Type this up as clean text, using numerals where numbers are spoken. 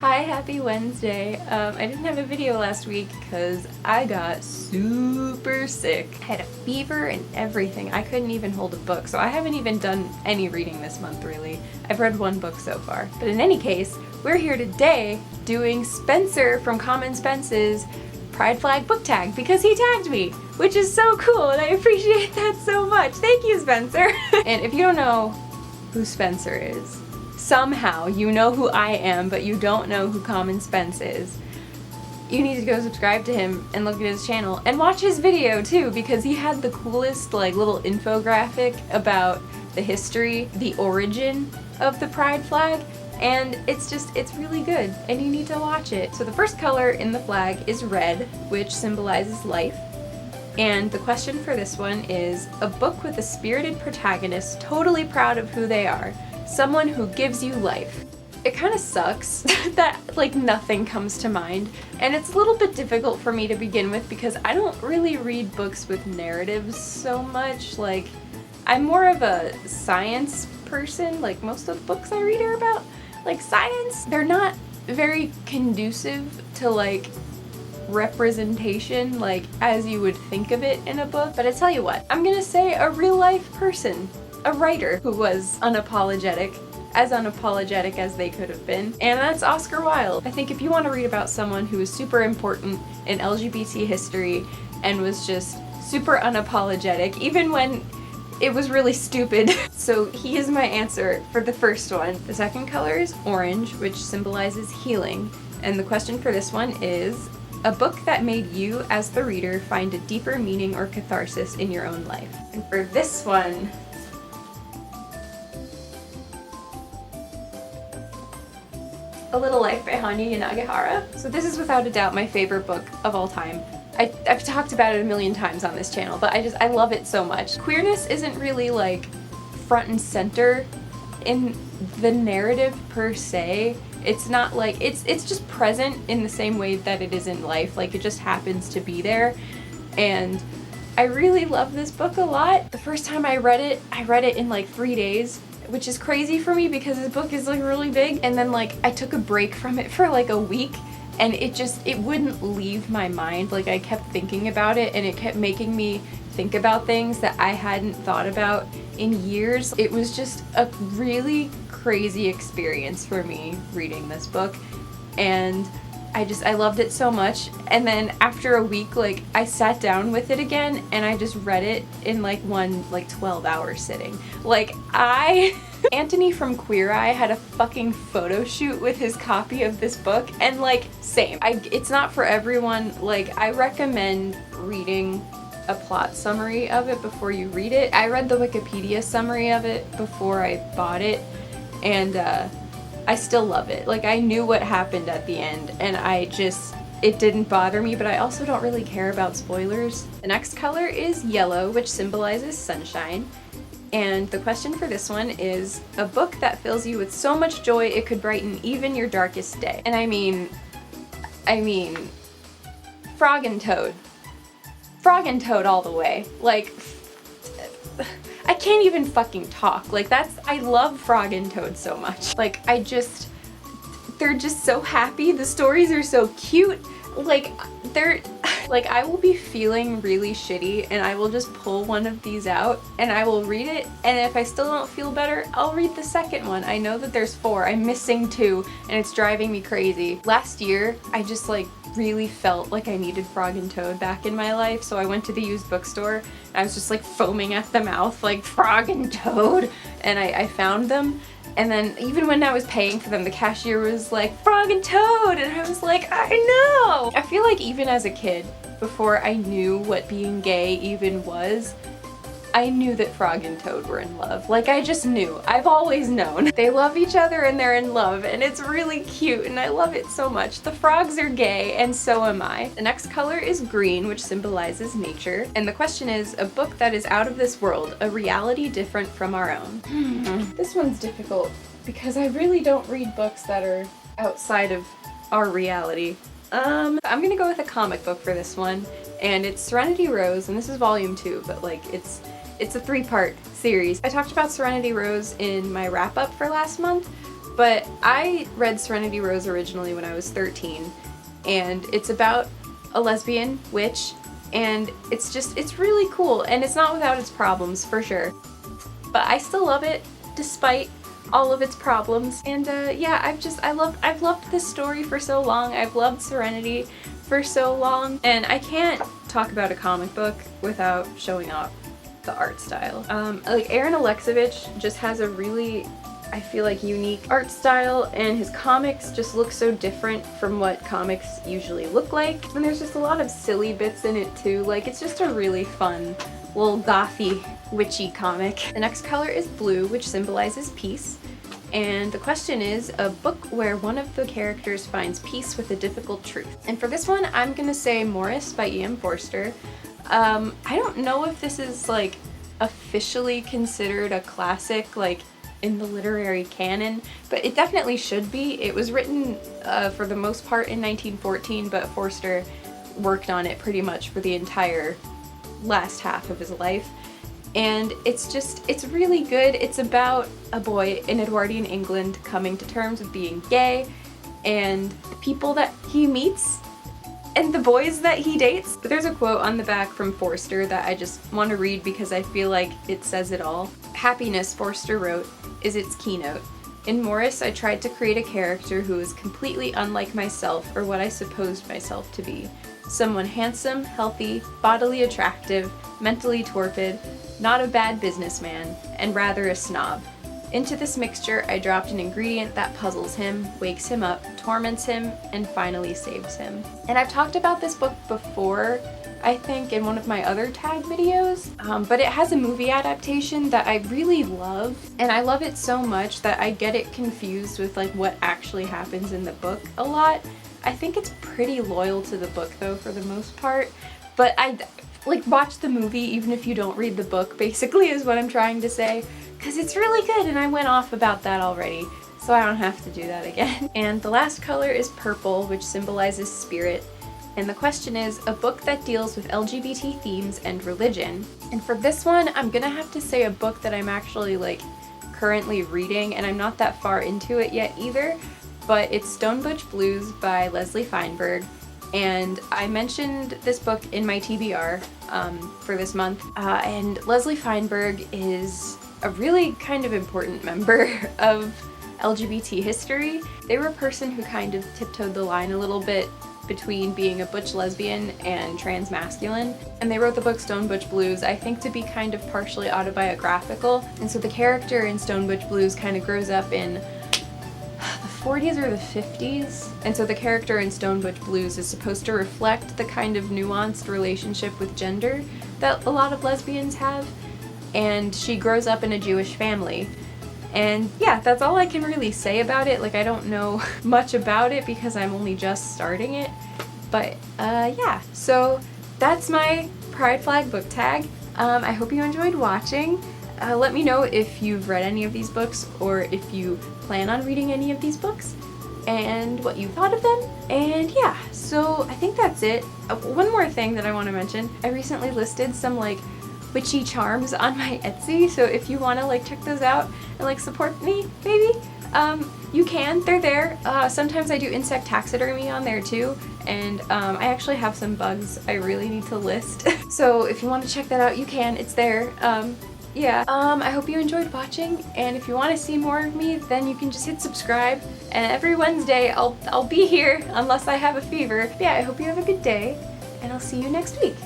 Hi, happy Wednesday. I didn't have a video last week because I got super sick. I had a fever and everything. I couldn't even hold a book, so I haven't even done any reading this month, really. I've read one book so far. But in any case, we're here today doing Spencer from Common Spence's Pride Flag book tag because he tagged me, which is so cool and I appreciate that so much. Thank you, Spencer. And if you don't know who Spencer is, somehow you know who I am, but you don't know who Common Spence is, you need to go subscribe to him and look at his channel and watch his video too, because he had the coolest little infographic about the history, the origin of the pride flag, and it's really good and you need to watch it. So the first color in the flag is red, which symbolizes life. And the question for this one is a book with a spirited protagonist totally proud of who they are. Someone who gives you life. It kind of sucks that nothing comes to mind, and it's a little bit difficult for me to begin with because I don't really read books with narratives so much. I'm more of a science person. Most of the books I read are about science. They're not very conducive to representation as you would think of it in a book. But I tell you what, I'm gonna say a real life person, a writer who was unapologetic as they could have been, and that's Oscar Wilde. I think if you want to read about someone who was super important in LGBT history and was just super unapologetic, even when it was really stupid. So he is my answer for the first one. The second color is orange, which symbolizes healing, and the question for this one is a book that made you, as the reader, find a deeper meaning or catharsis in your own life. And for this one, A Little Life by Hanya Yanagihara. So this is without a doubt my favorite book of all time. I've talked about it a million times on this channel, but I love it so much. Queerness isn't really front and center in the narrative per se. It's not it's just present in the same way that it is in life. It just happens to be there. And I really love this book a lot. The first time I read it in 3 days, which is crazy for me because this book is really big. And then I took a break from it for a week, and it wouldn't leave my mind. I kept thinking about it, and it kept making me think about things that I hadn't thought about in years. It was just a really crazy experience for me reading this book, and I loved it so much. And then after a week, I sat down with it again and I just read it in one 12-hour sitting. Anthony from Queer Eye had a fucking photo shoot with his copy of this book, and same. It's not for everyone. I recommend reading a plot summary of it before you read it. I read the Wikipedia summary of it before I bought it, and I still love it. I knew what happened at the end, and it didn't bother me, but I also don't really care about spoilers. The next color is yellow, which symbolizes sunshine. And the question for this one is a book that fills you with so much joy it could brighten even your darkest day. And I mean, Frog and Toad. Frog and Toad all the way. I can't even fucking talk. I love Frog and Toad so much. They're just so happy. The stories are so cute. I will be feeling really shitty and I will just pull one of these out and I will read it, and if I still don't feel better, I'll read the second one. I know that there's 4. I'm missing 2 and it's driving me crazy. Last year, I just really felt like I needed Frog and Toad back in my life, so I went to the used bookstore and I was just foaming at the mouth Frog and Toad, and I found them. And then even when I was paying for them, the cashier was like, Frog and Toad, and I was like, I know! I feel even as a kid, before I knew what being gay even was, I knew that Frog and Toad were in love. I just knew. I've always known. They love each other and they're in love, and it's really cute and I love it so much. The frogs are gay and so am I. The next color is green, which symbolizes nature. And the question is a book that is out of this world, a reality different from our own. This one's difficult because I really don't read books that are outside of our reality. I'm gonna go with a comic book for this one, and it's Serenity Rose, and this is volume 2, but it's a 3-part series. I talked about Serenity Rose in my wrap-up for last month, But I read Serenity Rose originally when I was 13, and it's about a lesbian witch, and it's really cool, and it's not without its problems, for sure. But I still love it, despite all of its problems. And yeah, I've loved this story for so long. I've loved Serenity for so long, and I can't talk about a comic book without showing off the art style. Like, Aaron Alexovich just has a really, I feel like, unique art style, and his comics just look so different from what comics usually look like. And there's just a lot of silly bits in it too. Like, it's just a really fun little gothy, witchy comic. The next color is blue, which symbolizes peace. And the question is, a book where one of the characters finds peace with a difficult truth. And for this one, I'm gonna say Morris by E.M. Forster. I don't know if this is like officially considered a classic, like in the literary canon, but it definitely should be. It was written for the most part in 1914, but Forster worked on it pretty much for the entire last half of his life. And it's really good. It's about a boy in Edwardian England coming to terms with being gay, and the people that he meets and the boys that he dates. But there's a quote on the back from Forster that I just want to read because I feel like it says it all. "Happiness," Forster wrote, "is its keynote. In Morris, I tried to create a character who is completely unlike myself or what I supposed myself to be. Someone handsome, healthy, bodily attractive, mentally torpid, not a bad businessman, and rather a snob. Into this mixture, I dropped an ingredient that puzzles him, wakes him up, torments him, and finally saves him." And I've talked about this book before, I think, in one of my other tag videos, but it has a movie adaptation that I really love, and I love it so much that I get it confused with like what actually happens in the book a lot. I think it's pretty loyal to the book though for the most part, but I like watch the movie even if you don't read the book, basically, is what I'm trying to say, because it's really good, and I went off about that already, so I don't have to do that again. And the last color is purple, which symbolizes spirit. And the question is, a book that deals with LGBT themes and religion. And for this one, I'm gonna have to say a book that I'm actually like currently reading, and I'm not that far into it yet either, but it's Stone Butch Blues by Leslie Feinberg. And I mentioned this book in my TBR for this month, and Leslie Feinberg is a really kind of important member of LGBT history. They were a person who kind of tiptoed the line a little bit between being a butch lesbian and trans masculine, and they wrote the book Stone Butch Blues, I think, to be kind of partially autobiographical. And so the character in Stone Butch Blues kind of grows up in the 40s or the 50s, and so the character in Stone Butch Blues is supposed to reflect the kind of nuanced relationship with gender that a lot of lesbians have, and she grows up in a Jewish family. And yeah, that's all I can really say about it. Like, I don't know much about it because I'm only just starting it, but yeah, so that's my Pride Flag book tag. I hope you enjoyed watching. Let me know if you've read any of these books or if you plan on reading any of these books and what you thought of them. And yeah, so I think that's it. One more thing that I want to mention. I recently listed some like witchy charms on my Etsy, so if you want to like check those out and like support me, maybe, you can. They're there. Sometimes I do insect taxidermy on there too, and I actually have some bugs I really need to list. So if you want to check that out, you can. It's there. Yeah, I hope you enjoyed watching, and if you want to see more of me, then you can just hit subscribe, and every Wednesday I'll be here unless I have a fever. But yeah, I hope you have a good day, and I'll see you next week.